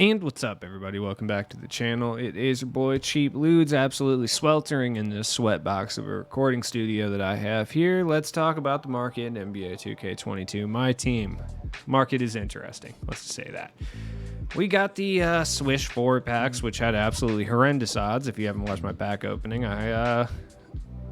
And what's up, everybody? Welcome back to the channel. It is your boy Cheap Ludes, absolutely sweltering in this sweat box of a recording studio that I have here. Let's talk about the market in NBA 2K22. My team. Market is interesting. Let's just say that. We got the SWISH forward packs, which had absolutely horrendous odds. If you haven't watched my pack opening, I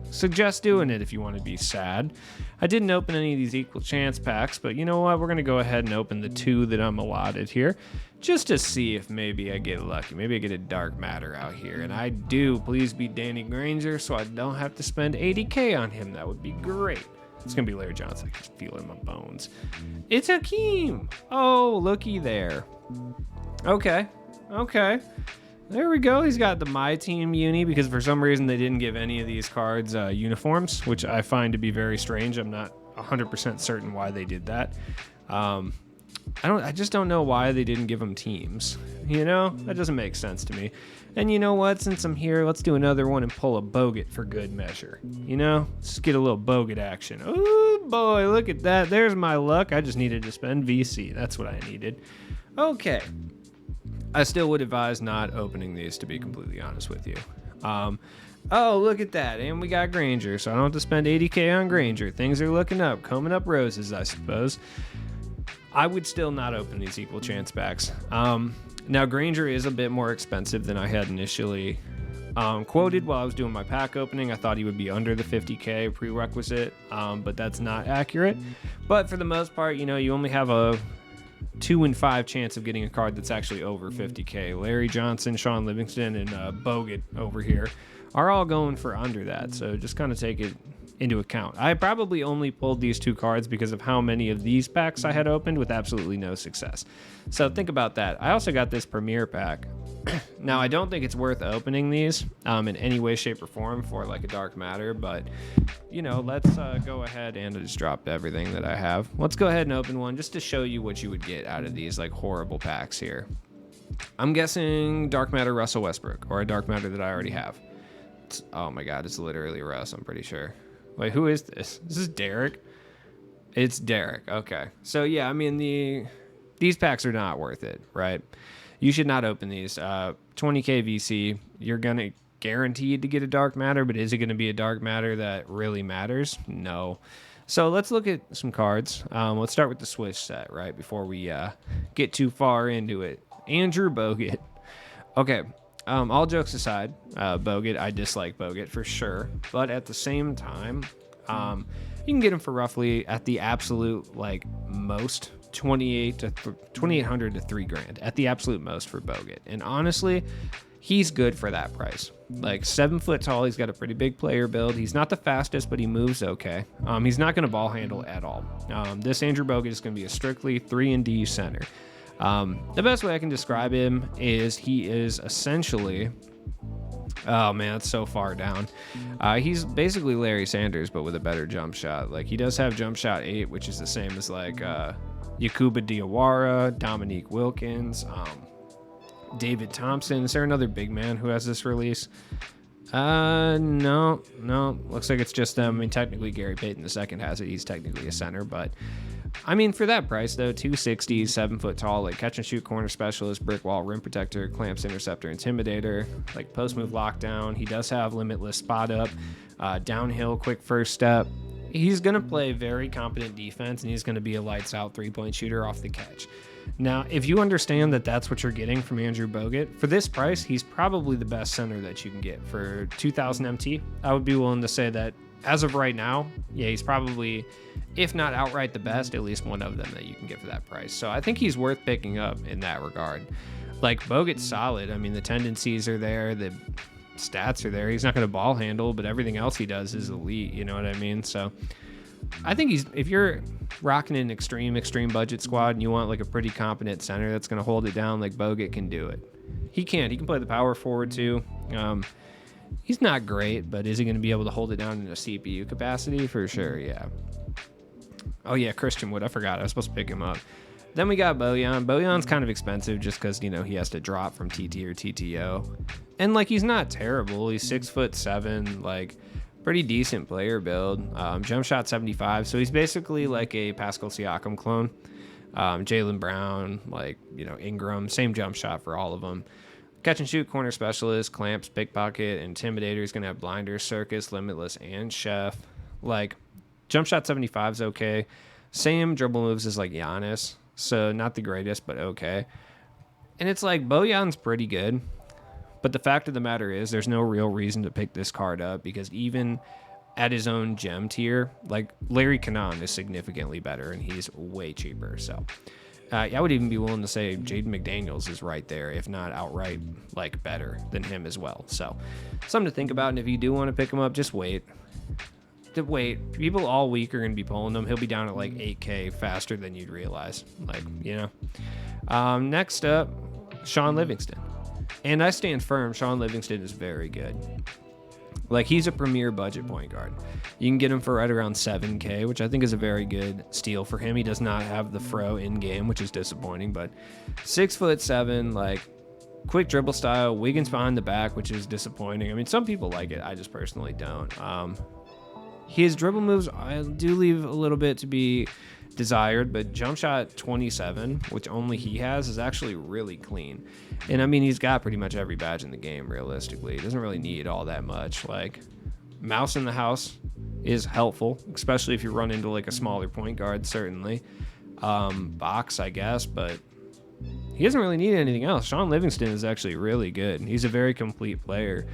suggest doing it if you want to be sad. I didn't open any of these equal chance packs, but you know what? We're going to go ahead and open the two that I'm allotted here just to see if maybe I get lucky. Maybe I get a dark matter out here. And I do. Please be Danny Granger so I don't have to spend $80K on him. That would be great. It's going to be Larry Johnson. I can feel it in my bones. It's Hakeem. Oh, looky there. Okay. There we go. He's got the My Team uni because for some reason they didn't give any of these cards uniforms, which I find to be very strange. I'm not 100% certain why they did that. I just don't know why they didn't give them teams. You know, that doesn't make sense to me. And you know what? Since I'm here, let's do another one and pull a Bogut for good measure. You know, let's get a little Bogut action. Oh boy, look at that. There's my luck. I just needed to spend VC. That's what I needed. Okay. I still would advise not opening these, to be completely honest with you. Oh, look at that. And we got Granger, so I don't have to spend $80K on Granger. Things are looking up. Coming up roses, I suppose. I would still not open these equal chance packs. Now, Granger is a bit more expensive than I had initially quoted while I was doing my pack opening. I thought he would be under the 50K prerequisite, but that's not accurate. But for the most part, you know, you only have a 2 in 5 chance of getting a card that's actually over 50K. Larry Johnson, Sean Livingston, and Bogut over here are all going for under that. So just kind of take it into account. I probably only pulled these two cards because of how many of these packs I had opened with absolutely no success. So think about that. I also got this Premier pack. Now, I don't think it's worth opening these in any way, shape, or form for like a dark matter, but you know, let's go ahead and I just dropped everything that I have. Let's go ahead and open one just to show you what you would get out of these like horrible packs here. I'm guessing dark matter Russell Westbrook or a dark matter that I already have. Oh my God, it's literally Russ, I'm pretty sure. Wait, who is this? This is Derek? It's Derek. Okay. So, yeah, I mean, these packs are not worth it, right? You should not open these. 20K VC, you're going to guaranteed to get a dark matter, but is it going to be a dark matter that really matters? No. So, let's look at some cards. Let's start with the SWISH set, right, before we get too far into it. Andrew Bogut. Okay. All jokes aside, Bogut, I dislike Bogut for sure. But at the same time, you can get him for roughly, at the absolute, like, most, 2,800 to $3,000 at the absolute most for Bogut. And honestly, he's good for that price. Like, 7 foot tall, he's got a pretty big player build. He's not the fastest, but he moves okay. He's not going to ball handle at all. This Andrew Bogut is going to be a strictly 3-and-D center. The best way I can describe him is he is essentially, oh man, it's so far down. He's basically Larry Sanders, but with a better jump shot. Like, he does have jump shot 8, which is the same as like Yakuba Diawara, Dominique Wilkins, David Thompson. Is there another big man who has this release? No. Looks like it's just them. I mean, technically Gary Payton II has it. He's technically a center, but I mean, for that price though, 260, 7 foot tall, like catch and shoot corner specialist, brick wall, rim protector, clamps, interceptor, intimidator, like post move lockdown. He does have limitless spot up, downhill, quick first step. He's going to play very competent defense, and he's going to be a lights out 3-point shooter off the catch. Now, if you understand that that's what you're getting from Andrew Bogut, for this price, he's probably the best center that you can get. For 2,000 MT, I would be willing to say that as of right now, yeah, he's probably, if not outright the best, at least one of them that you can get for that price. So I think he's worth picking up in that regard. Like, Bogut's solid. I mean, the tendencies are there, the stats are there. He's not going to ball handle, but everything else he does is elite. You know what I mean? So I think if you're rocking an extreme budget squad and you want like a pretty competent center that's going to hold it down, like Bogut can do it. He can play the power forward too. He's not great, but is he going to be able to hold it down in a CPU capacity? For sure, yeah. Oh yeah, Christian Wood. I forgot. I was supposed to pick him up. Then we got Bojan. Bojan's kind of expensive just because, you know, he has to drop from TT or TTO. And, like, he's not terrible. He's 6'7", like, pretty decent player build. Jump shot 75, so he's basically like a Pascal Siakam clone. Jaylen Brown, Ingram, same jump shot for all of them. Catch and shoot, corner specialist, clamps, pickpocket, intimidator. He's going to have blinder, circus, limitless, and chef. Jump shot 75 is okay. Same dribble moves as Giannis, so not the greatest, but okay. And it's Bojan's pretty good, but the fact of the matter is there's no real reason to pick this card up because even at his own gem tier, Larry Cannon is significantly better and he's way cheaper. So I would even be willing to say Jaden McDaniels is right there, if not outright better than him as well. So something to think about. And if you do want to pick him up, just wait. People all week are going to be pulling him. He'll be down at 8K faster than you'd realize. Next up, Sean Livingston. And I stand firm, Sean Livingston is very good. He's a premier budget point guard. You can get him for right around 7K, which I think is a very good steal for him. He does not have the fro in game, which is disappointing, but 6'7", quick dribble style, Wiggins behind the back, which is disappointing. I mean, some people like it. I just personally don't. His dribble moves, I do leave a little bit to be desired, but jump shot 27, which only he has, is actually really clean. And I mean, he's got pretty much every badge in the game, realistically. He doesn't really need all that much. Mouse in the house is helpful, especially if you run into a smaller point guard, certainly. Box, I guess, but he doesn't really need anything else. Sean Livingston is actually really good. He's a very complete player.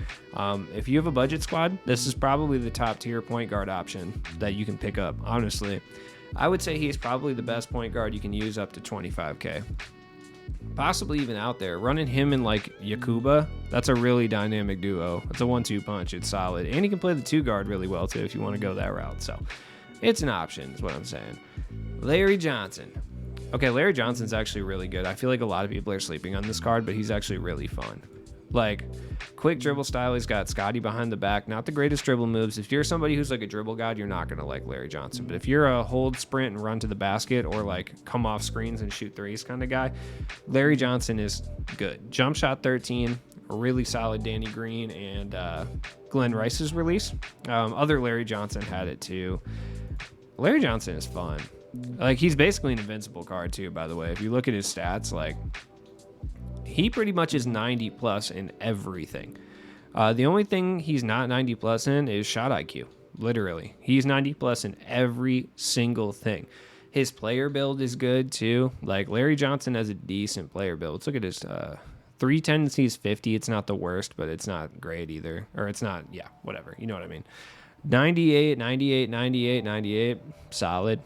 If you have a budget squad, this is probably the top tier point guard option that you can pick up, honestly. I would say he's probably the best point guard you can use up to 25K. Possibly even out there. Running him in Yakuba, that's a really dynamic duo. It's a 1-2 punch. It's solid. And he can play the 2 guard really well too if you want to go that route. So it's an option is what I'm saying. Larry Johnson. Okay, Larry Johnson's actually really good. I feel like a lot of people are sleeping on this card, but he's actually really fun. Quick dribble style. He's got Scotty behind the back. Not the greatest dribble moves. If you're somebody who's a dribble god, you're not going to like Larry Johnson. But if you're a hold, sprint, and run to the basket or come off screens and shoot threes kind of guy, Larry Johnson is good. Jump shot 13, a really solid Danny Green and Glenn Rice's release. Other Larry Johnson had it too. Larry Johnson is fun. He's basically an invincible card too, by the way. If you look at his stats, he pretty much is 90 plus in everything. The only thing he's not 90 plus in is shot IQ. Literally. He's 90 plus in every single thing. His player build is good too. Larry Johnson has a decent player build. Let's look at his 3 tendencies 50. It's not the worst, but it's not great either. Or it's not, whatever. You know what I mean. 98, 98, 98, 98. Solid.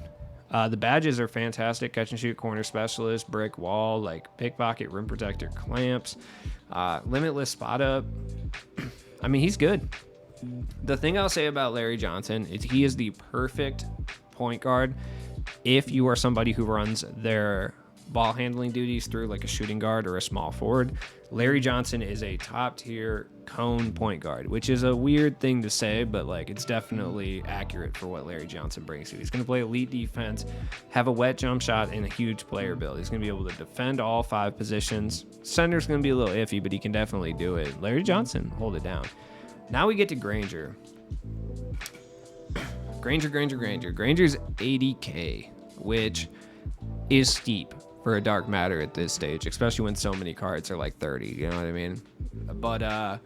The badges are fantastic. Catch and shoot, corner specialist, brick wall, pickpocket, rim protector, clamps, limitless spot up. I mean, he's good. The thing I'll say about Larry Johnson is he is the perfect point guard if you are somebody who runs their ball handling duties through a shooting guard or a small forward. Larry Johnson is a top tier cone point guard, which is a weird thing to say, but it's definitely accurate for what Larry Johnson brings to you. He's going to play elite defense, have a wet jump shot, and a huge player build. He's going to be able to defend all 5 positions. Center's going to be a little iffy, but he can definitely do it. Larry Johnson, hold it down. Now we get to Granger. Granger's 80K, which is steep for a dark matter at this stage, especially when so many cards are 30, you know what I mean? But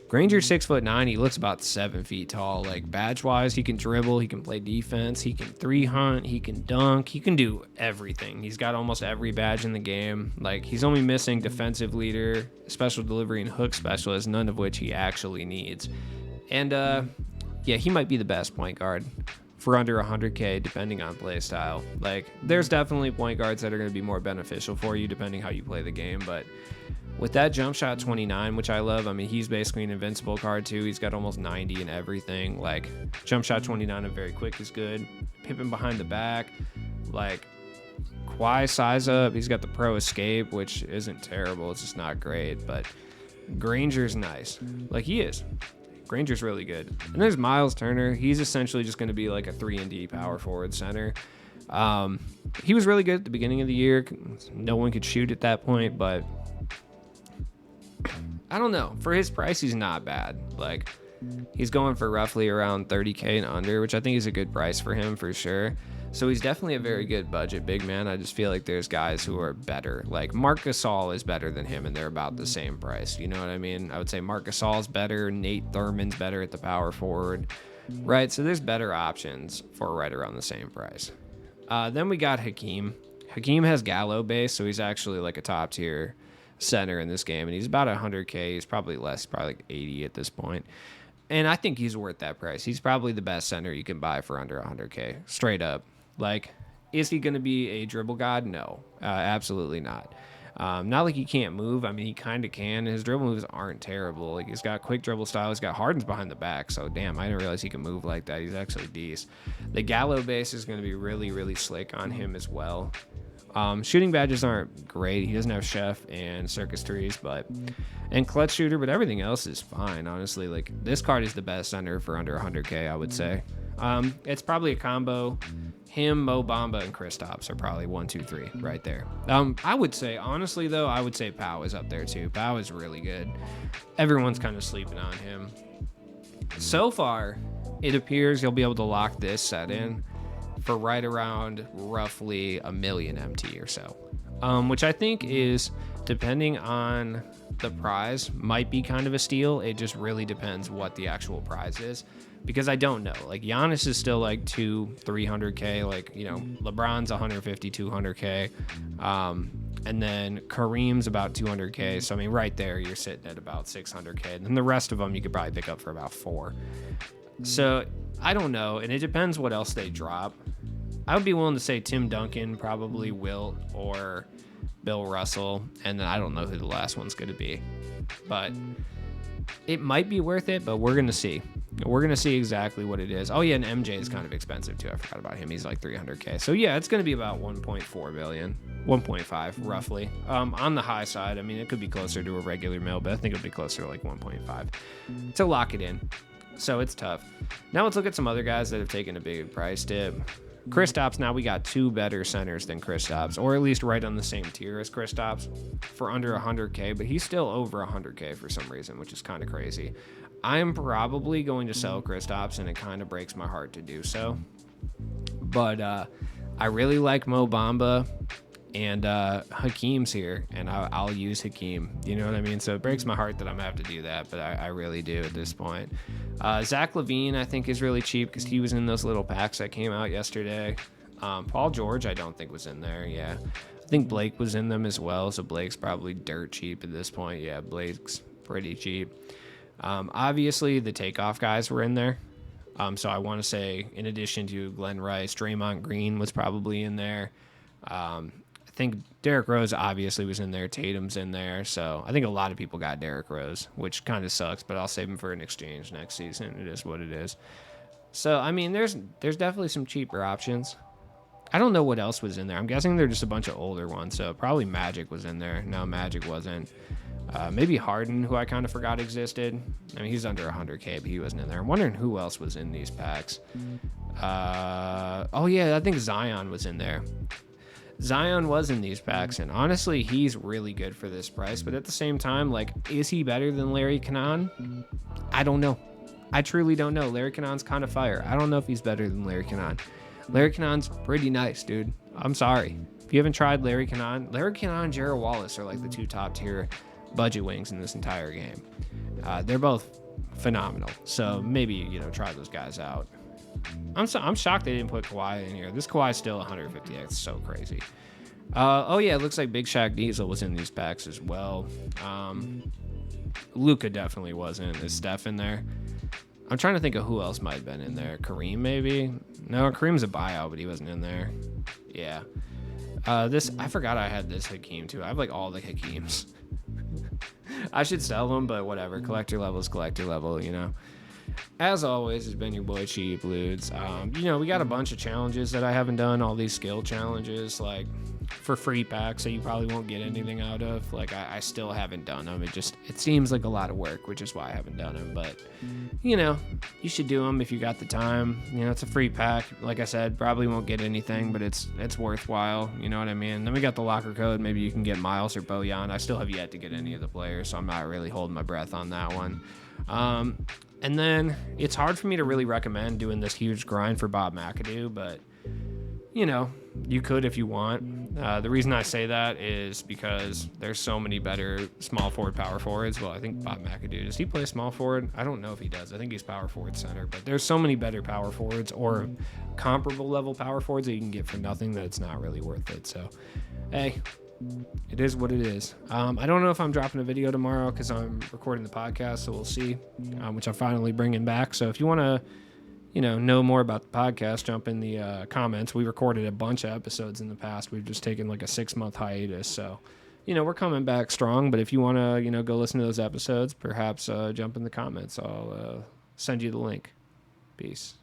Granger's 6'9", he looks about 7 feet tall. Badge wise, he can dribble, he can play defense, he can 3-hunt, he can dunk, he can do everything. He's got almost every badge in the game. He's only missing defensive leader, special delivery, and hook specialist, none of which he actually needs. And he might be the best point guard for under 100K, depending on play style. There's definitely point guards that are going to be more beneficial for you depending how you play the game, but with that jump shot 29, which I love, I mean, he's basically an invincible card too. He's got almost 90 in everything. Jump shot 29 and very quick is good. Pippin behind the back. Kawhi size up. He's got the pro escape, which isn't terrible. It's just not great, but Granger's nice. He is. Granger's really good. And there's Miles Turner. He's essentially just going to be a 3-and-D power forward center. He was really good at the beginning of the year. No one could shoot at that point, but I don't know. For his price, he's not bad. He's going for roughly around 30K and under, which I think is a good price for him for sure. So he's definitely a very good budget big man. I just feel like there's guys who are better. Like Marc Gasol is better than him, and they're about the same price. You know what I mean? I would say Marc Gasol's better. Nate Thurman's better at the power forward, right? So there's better options for right around the same price. Then we got Hakeem. Hakeem has Gallo base, so he's actually like a top tier center in this game, and he's about 100K. He's probably less, probably like 80 at this point. And I think he's worth that price. He's probably the best center you can buy for under 100K, straight up. Like, is he going to be a dribble god? No, absolutely not. Not like he can't move. I mean, he kind of can. His dribble moves aren't terrible. Like, he's got quick dribble style. He's got Harden's behind the back. So, damn, I didn't realize he can move like that. He's actually decent. The Gallo base is going to be really, really slick on him as well. Shooting badges aren't great. He doesn't have chef and circus trees, and clutch shooter, but everything else is fine, honestly. Like, this card is the best center for under 100K, I would say. It's probably a combo. Him, Mo Bamba, and Kristaps are probably 1, 2, 3 right there. I would say, honestly, though, I would say Pau is up there, too. Pau is really good. Everyone's kind of sleeping on him. So far, it appears you'll be able to lock this set in for right around roughly $1 million MT or so, which I think is, depending on the prize, might be kind of a steal. It just really depends what the actual prize is, because I don't know. Like, Giannis is still like 200-300K, like, you know, LeBron's 150-200K, and then Kareem's about 200K. So I mean, right there you're sitting at about 600K, and then the rest of them you could probably pick up for about 4. So I don't know, and it depends what else they drop. I would be willing to say Tim Duncan, probably Wilt, or Bill Russell, and then I don't know who the last one's going to be. But it might be worth it, but we're going to see. We're going to see exactly what it is. Oh, yeah, and MJ is kind of expensive, too. I forgot about him. He's like 300K. So, yeah, it's going to be about 1.4 billion. 1.5, roughly. On the high side, I mean, it could be closer to a regular mill, but I think it would be closer to like 1.5 to lock it in. So it's tough. Now let's look at some other guys that have taken a big price dip. Kristaps, now we got 2 better centers than Kristaps, or at least right on the same tier as Kristaps for under 100K, but he's still over 100K for some reason, which is kind of crazy. I'm probably going to sell Kristaps, and it kind of breaks my heart to do so. But I really like Mo Bamba, and Hakeem's here, and I'll use Hakeem. You know what I mean? So it breaks my heart that I'm going to have to do that, but I really do at this point. Zach LaVine, I think, is really cheap because he was in those little packs that came out yesterday. Paul George, I don't think was in there. Yeah. I think Blake was in them as well, so Blake's probably dirt cheap at this point. Yeah, Blake's pretty cheap. Obviously, the takeoff guys were in there. So I want to say, in addition to Glenn Rice, Draymond Green was probably in there. I think Derrick Rose obviously was in there. Tatum's in there. So I think a lot of people got Derrick Rose, which kind of sucks, but I'll save him for an exchange next season. It is what it is. So, I mean, there's definitely some cheaper options. I don't know what else was in there. I'm guessing they're just a bunch of older ones. So probably Magic was in there. No, Magic wasn't. Maybe Harden, who I kind of forgot existed. I mean, he's under 100K, but he wasn't in there. I'm wondering who else was in these packs. Oh, yeah, I think Zion was in there. Zion was in these packs, and honestly, he's really good for this price. But at the same time, like, is he better than Larry Cannon? I don't know. I truly don't know. Larry Cannon's kind of fire. I don't know if he's better than Larry Cannon. Larry Cannon's pretty nice, dude. I'm sorry. If you haven't tried Larry Cannon and Jarrett Wallace are like the 2 top tier budget wings in this entire game. They're both phenomenal. So maybe, you know, try those guys out. I'm shocked they didn't put Kawhi in here. This Kawhi's still 150. It's so crazy. Oh yeah, it looks like Big Shaq Diesel was in these packs as well. Luka definitely wasn't. Is Steph in there? I'm trying to think of who else might have been in there. Kareem maybe? No, Kareem's a buyout, but he wasn't in there. Yeah. I forgot I had this Hakeem too. I have like all the Hakeems. I should sell them, but whatever. Collector level is collector level, you know. As always, it's been your boy Cheap Ludes. You know, we got a bunch of challenges that I haven't done. All these skill challenges, like for free packs, so you probably won't get anything out of. Like I still haven't done them. It seems like a lot of work, which is why I haven't done them. But you know, you should do them if you got the time. You know, it's a free pack. Like I said, probably won't get anything, but it's worthwhile. You know what I mean? Then we got the locker code. Maybe you can get Miles or Bojan. I still have yet to get any of the players, so I'm not really holding my breath on that one. And then it's hard for me to really recommend doing this huge grind for Bob McAdoo, but you could if you want. The reason I say that is because there's so many better small forward, power forwards. Well, I think Bob McAdoo, does he play small forward? I don't know if he does. I think he's power forward center, but there's so many better power forwards or comparable level power forwards that you can get for nothing that it's not really worth it. So, hey, it is what it is. I don't know if I'm dropping a video tomorrow because I'm recording the podcast, so we'll see, which I'm finally bringing back. So if you want to know more about the podcast, jump in the comments. We recorded a bunch of episodes in the past. We've just taken like a 6-month hiatus. So, we're coming back strong. But if you want to, go listen to those episodes, perhaps jump in the comments. I'll send you the link. Peace.